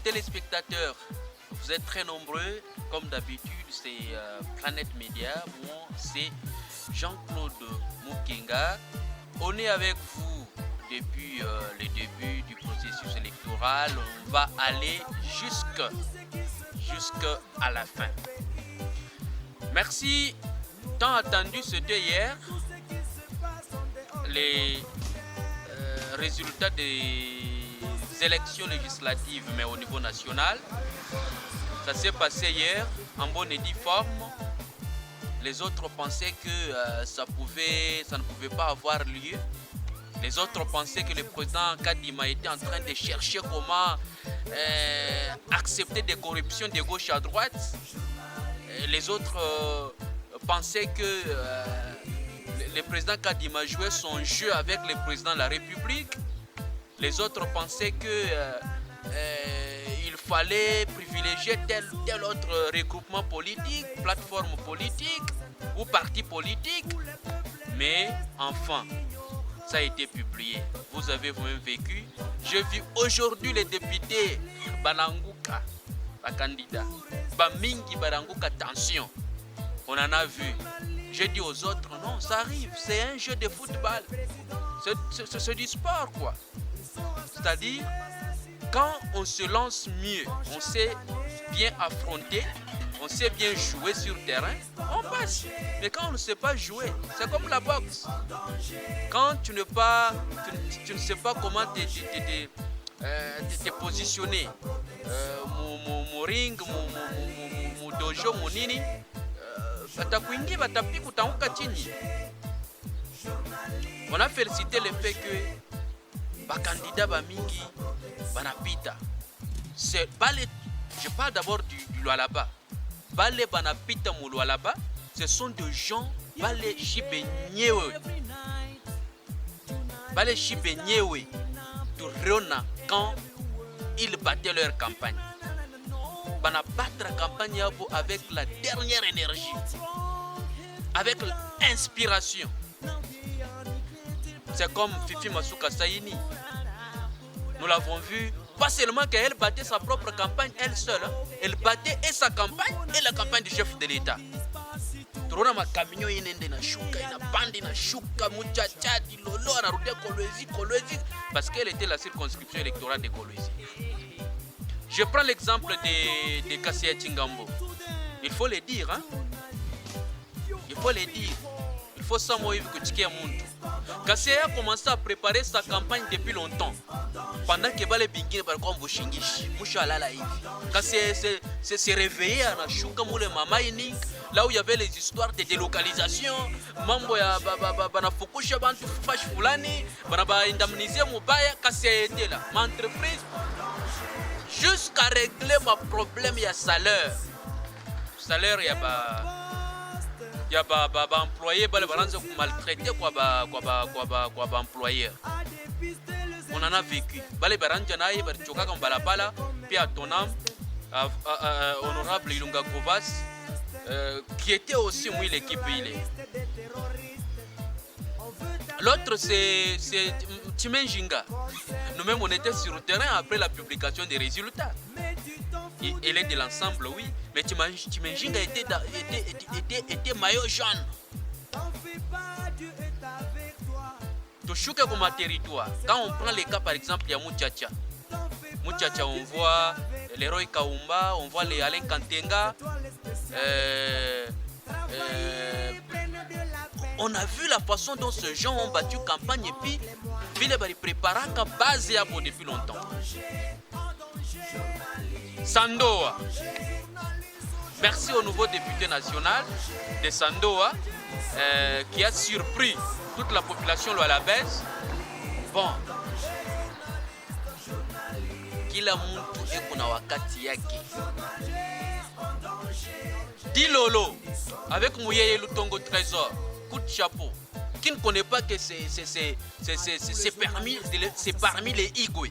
téléspectateurs, vous êtes très nombreux. Comme d'habitude, c'est Planète Média. Moi, c'est Jean-Claude Mukenga. On est avec vous depuis le début du processus électoral. On va aller jusqu'à la fin. Merci. Tant attendu, c'était hier. Les résultats des élections législatives, mais au niveau national. Ça s'est passé hier en bonne et due forme. Les autres pensaient que ça ne pouvait pas avoir lieu. Les autres pensaient que le président Kadima était en train de chercher comment accepter des corruptions de gauche à droite. Les autres pensaient que le président Kadima jouait son jeu avec le président de la République. Les autres pensaient que il fallait privilégier tel autre regroupement politique, plateforme politique ou parti politique. Mais enfin, ça a été publié. Vous avez vous-même vécu. Je vis aujourd'hui les députés Balanguka, la candidat. Bamingi Balanguka, attention. On en a vu. J'ai dit aux autres, non, ça arrive. C'est un jeu de football. C'est du sport, quoi. C'est-à-dire, quand on se lance mieux, on sait bien affronter, on sait bien jouer sur le terrain, on passe. Mais quand on ne sait pas jouer, c'est comme la boxe. Quand tu ne sais pas comment te positionner, mon ring, mon dojo, mon nini, batakuingi, batapiku, taunka chini. On a félicité le fait que les candidats bamingi banapita. Je parle d'abord du Lualaba. Bale banapita mu Lualaba, ce sont des gens bale shibenyewe. Bale shibenyewe du Rona quand ils battaient leur campagne. Banabattre la campagne avec la dernière énergie, avec l'inspiration. C'est comme Fifi Masuka Saini. Nous l'avons vu, pas seulement qu'elle battait sa propre campagne elle seule, elle battait et sa campagne et la campagne du chef de l'État. Tunaona makamio inende na shuka, ina bandi na shuka, muchachadi, lolo, anarudia Kolwezi, parce qu'elle était la circonscription électorale de Kolwezi. Je prends l'exemple de Kassia Chingambo. Il faut le dire, hein? Il faut le dire. Il faut savoir que Tchikia Muntu. Kassia a commencé à préparer sa campagne depuis longtemps. Pendant que les bingine par contre Bushingishi, Mushalala hivi. Kassia s'est réveillé à Nashuka Moule Mama Ining, là où il y avait les histoires de délocalisation, mambo ya bana fukusha bantu fash fulani, bana ba indemniser mubaya. Kassia était là. Ma entreprise jusqu'à régler mon problème ya salaire. Salaire ya employé bale balanze ku maltraiter kwa employeur. On en a vécu. Bale baranja naye barichoka comme balabala puis à ton âme honorable Ilunga Kovas qui était aussi moi l'équipe il est. L'autre c'est Timenjinga. Nous-mêmes on était sur le terrain après la publication des résultats. Elle est de l'ensemble, oui, mais Timenjinga était maillot jaune. Touchouke comme un territoire. Quand on prend les cas par exemple, il y a Muchacha. Muchacha, on voit l'héroï Kaumba, on voit les Alain Kantenga. On a vu la façon dont ces gens ont battu campagne et puis ils ont préparé à base depuis longtemps. Sandoa. Merci au nouveau député national de Sandoa qui a surpris toute la population à la baisse. Bon. Kila mtu eko na wakati yake. Dilolo avec Mouyeye Lutongo Trésor, coup de chapeau. Qui ne connaît pas que c'est parmi les Igwe.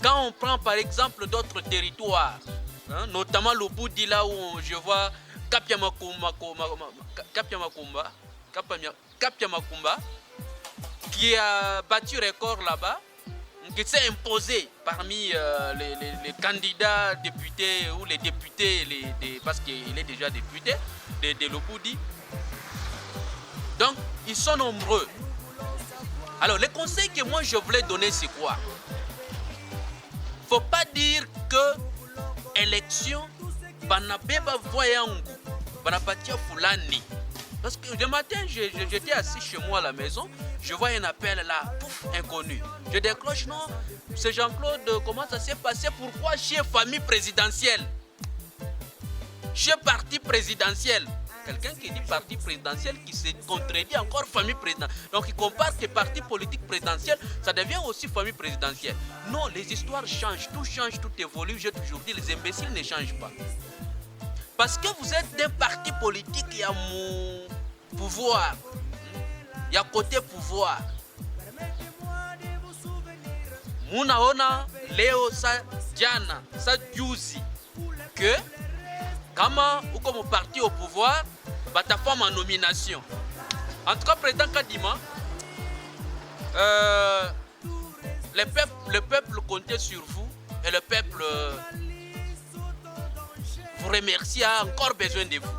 Quand on prend par exemple d'autres territoires, hein, notamment le Boudi là où je vois Kapia Makumba qui a battu record là-bas, qui s'est imposé parmi les candidats députés ou les députés, parce qu'il est déjà député de Lopudi. Donc, ils sont nombreux. Alors, les conseils que moi je voulais donner, c'est quoi? Faut pas dire que élection, banabeba voyangu, banapatia fulani. Parce que le matin, j'étais assis chez moi à la maison, je vois un appel là, pouf, inconnu. Je décroche, non, c'est Jean-Claude, comment ça s'est passé? Pourquoi chez famille présidentielle? Chez parti présidentiel. Quelqu'un qui dit parti présidentiel qui se contredit encore famille présidentielle. Donc il compare que parti politique présidentiel, ça devient aussi famille présidentielle. Non, les histoires changent, tout évolue. J'ai toujours dit, les imbéciles ne changent pas. Parce que vous êtes d'un parti politique, il y a mon pouvoir. Il y a côté pouvoir. Munaona leo sa jana, sa juzi que kama uko mon parti au pouvoir, bata forme en nomination. En tout cas, président Kadima, le peuple comptait sur vous et le peuple vous remercie, a encore besoin de vous.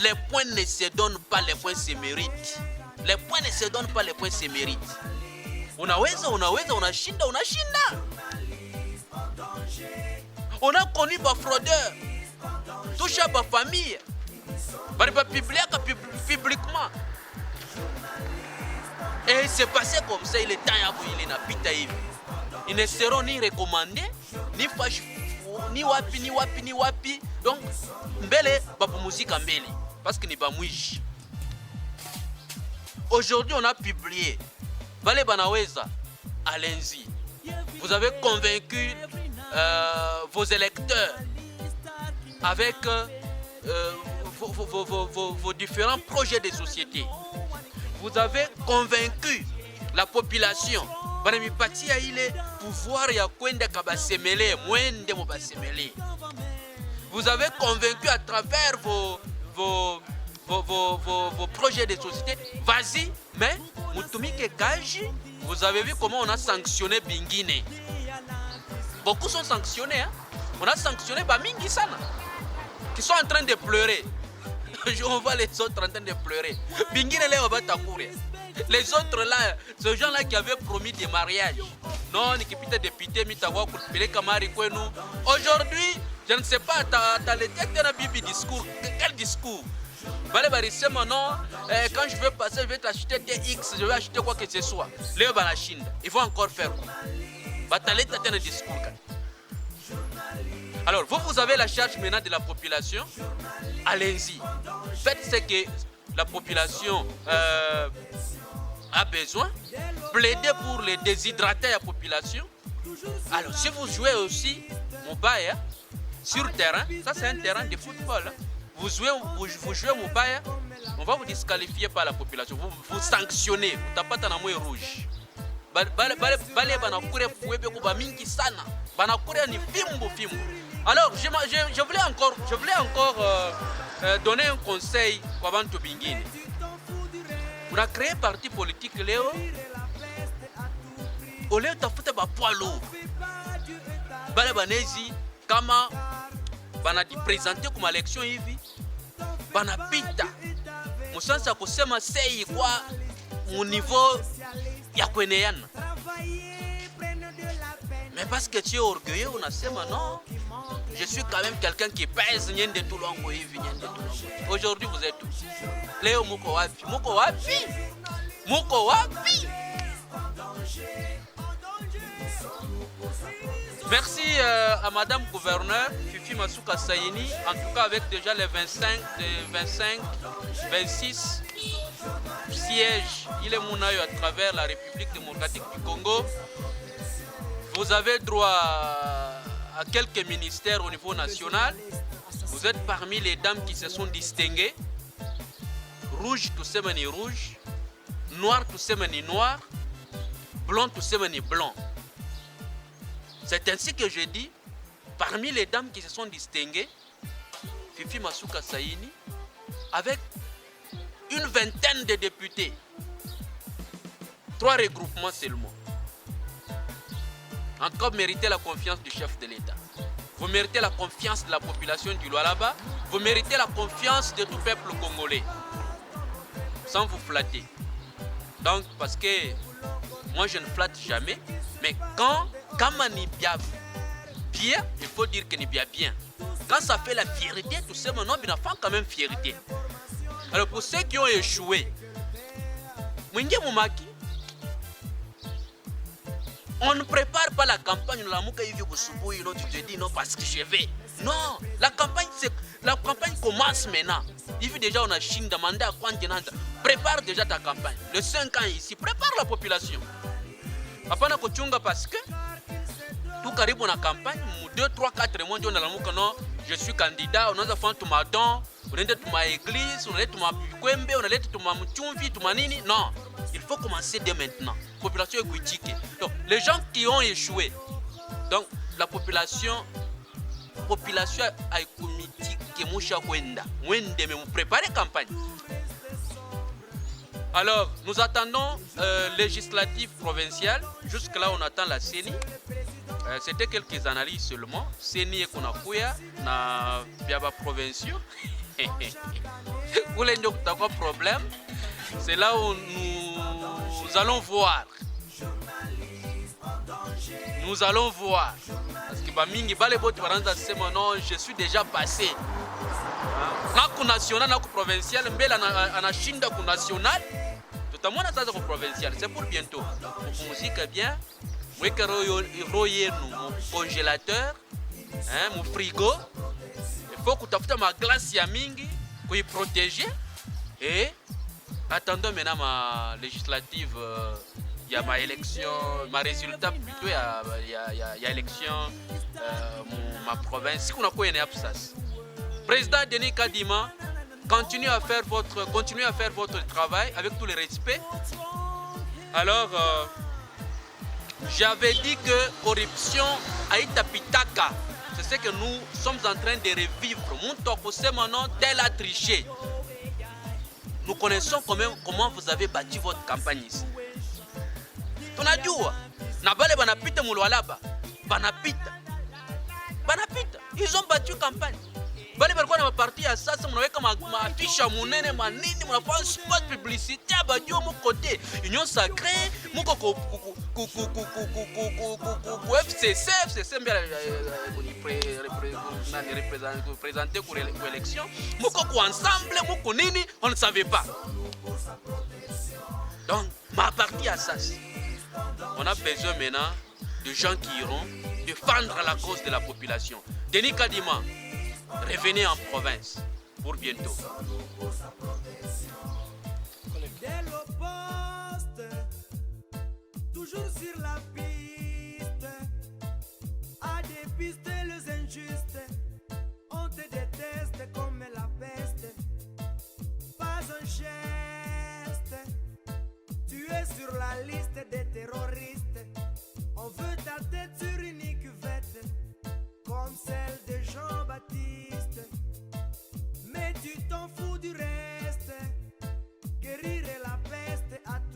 Les points ne se donnent pas, les points se méritent. Les points ne se donnent pas, les points se méritent. Unaweza, unashinda. On a connu des fraudeurs, touché à ma famille, publiquement. Et c'est passé comme ça, il est temps à il est na pita hivi. Ils ne seront ni recommandés, ni fâchés, ni wapi. Donc, mbele, babu musique mbele, parce que ni ba mouiji. Aujourd'hui, on a publié. Vale Banaweza, allez-y. Vous avez convaincu vos électeurs avec vos différents projets de société. Vous avez convaincu la population. Banamipati ya ile pouvoir ya kwenda kabasemele, mwende mo basemele. Vous avez convaincu à travers vos projets de société. Vas-y, mais Mutumike Kaji, vous avez vu comment on a sanctionné Bingine. Beaucoup sont sanctionnés. Hein? On a sanctionné Bamingi Sana, qui sont en train de pleurer. On voit les autres en train de pleurer. Bingine là, on va t'accourir. Les autres là, ces gens-là qui avaient promis des mariages. Non, ni qui peut être député, mi t'avoir coupé kamari kwenu. Aujourd'hui, je ne sais pas, t'as le tête d'un bibi discours. Quel discours? Non, quand je vais passer, je vais t'acheter des X, je vais acheter quoi que ce soit. Léo Banachinde, ils vont encore faire quoi? Bataler un discours. Alors, vous avez la charge maintenant de la population. Allez-y. Faites ce que la population a besoin. Plaidez pour les déshydrater à la population. Alors, si vous jouez aussi Mobaya sur terrain, ça c'est un terrain de football. Hein. Vous jouez Mobaya, on va vous disqualifier par la population. Vous sanctionnez, vous tapez dans la main rouge. Alors, je voulais encore donner un conseil pour Abantu Bingine. On a créé un parti politique, Léo. Au lieu de faire poids lourd, Balabanesi, Kama, Bana di présenter comme élection hivi, Bana pita. Musansa kusema sei kwa mon niveau ya kweneyana. Mais parce que tu es orgueilleux, on a dit non, je suis quand même quelqu'un qui pèse. Aujourd'hui, vous êtes tous. Léo Moko Wapi. Merci à Madame Gouverneur, Fifi Masuka Sayini, en tout cas avec déjà les 26 sièges. Il est Mounayo à travers la République démocratique du Congo. Vous avez droit à quelques ministères au niveau national. Vous êtes parmi les dames qui se sont distinguées. Rouge, tout se meni rouge. Noir, tout se meni noir. Blanc, tout se meni blanc. C'est ainsi que je dis, parmi les dames qui se sont distinguées, Fifi Masuka Sayini, avec une vingtaine de députés. 3 regroupements seulement. En tout cas, vous méritez la confiance du chef de l'État. Vous méritez la confiance de la population du Lualaba. Vous méritez la confiance de tout peuple congolais. Sans vous flatter. Donc, parce que moi, je ne flatte jamais. Mais quand on est bien, il faut dire que n'est bien bien. Quand ça fait la fierté, tout ça, maintenant, il faut quand même fierté. Alors, pour ceux qui ont échoué, on ne prépare pas la campagne. Tu te dis non parce que je vais. Non, la campagne commence maintenant. Il faut déjà on a Chine demandé à Kwantinanta. Prépare déjà ta campagne. Le 5 ans ici, prépare la population. Apana kochunga parce que tout karibu na campagne, 2, 3, 4 mois, non, je suis candidat, on a fait tout ma don, on a tout ma église, on a tout ma kwembe, on a tout ma mchumvi, tout ma nini. Non, il faut commencer dès maintenant. La population est critiquée. Donc, les gens qui ont échoué, donc la population a critiqué, mais vous préparez campagne. Alors, nous attendons législative provinciale. Jusque-là, on attend la CENI. C'était quelques analyses seulement. CENI et Konakuya, na Biaba provinciaux. Pour les problème, c'est là où nous allons voir. Nous allons voir. Parce que non, je suis déjà passé. Naku national, naku provincial, mbela na shinda ku national. Tout à monde a provincial, c'est pour bientôt. Pour musique bien, moi que royer mon congélateur, mon frigo. Il faut que tu aies ma glace ya mingi, pour y protéger. Et attendons maintenant ma législative, il y a ma élection, ma résultat plutôt, il y a élection, ma province. Si on a quoi une absence. Président Denis Kadima, continuez à faire votre travail avec tout le respect. Alors, j'avais dit que corruption a été pitaka. C'est ce que nous sommes en train de revivre. Mon tel a triché. Nous connaissons comment vous avez bâti votre campagne ici. Tunajua. Nabale banapita mulwalaba. Banapita. Ils ont battu campagne. Bali balikuwa na maparti ya sasa mnaweka maafisha munene manini mnafanya spot publicité abadio mu côté union sacrée muko ku FCC mbele représenter pour l'élection muko ku ensemble muko nini on ne savait pas. Donc ma partie à sasa on a besoin maintenant de gens qui iront défendre la cause de la population. Denis Kadima, revenez en province pour bientôt. Dès le poste, toujours sur la piste, à dépister les injustes, on te déteste comme la peste. Pas un geste, tu es sur la liste des terroristes. On veut ta tête sur une cuvette, comme celle de Jean-Baptiste. Mais tu t'en fous du